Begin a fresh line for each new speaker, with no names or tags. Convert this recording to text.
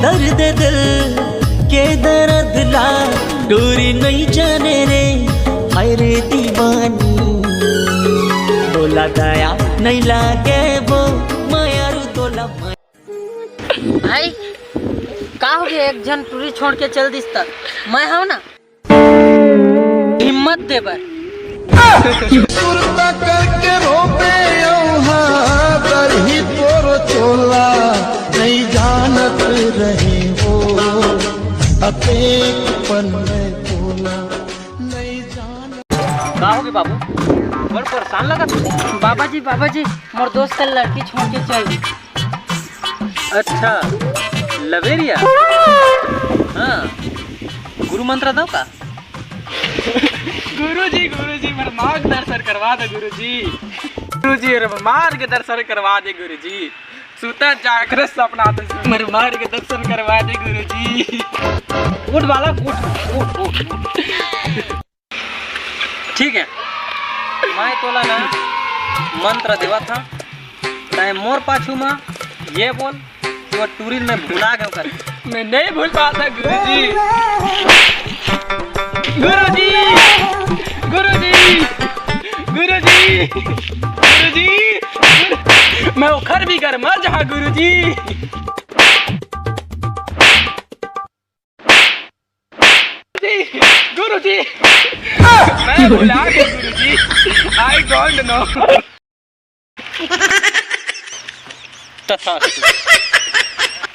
दर्द दिल के दर्द ला डोरी नहीं जाने रे हाय रे दीवानी तोला दया नहीं लागे वो मायारू तोला
भाई का हो गया एक जन टूरी छोड़ के चल दिस तक मैं हूं ना हिम्मत दे बर
करके रोपे ही तोर चोला नहीं जानत रहे हो अपे पन में बोला नहीं जान
का हो गया बाबू बड़ परेशान लगा तू।
बाबा जी मोर दोस्त का लड़की छोड़ के चल दी।
अच्छा लवेरिया हाँ गुरु मंत्र दो का
गुरुजी मेरे मार्गदर्शन करवा दे गुरुजी मार्गदर्शन करवा दे गुरुजी सुता जाकर सपना तो मेरे मार्गदर्शन करवा दे गुरुजी।
उठ वाला उठ ठीक है मैं तोला ना मंत्र देवा था तय मोर पाछू में ये बोल कि वो टूरिल में भुला गया कर
मैं नहीं भूल पाता गुरुजी गुरुजी गुरुजी गुरुजी गुरुजी मैं उखर भी कर मर जा गुरुजी गुरुजी मैं भुला गया गुरुजी आई डोंट नो
तथा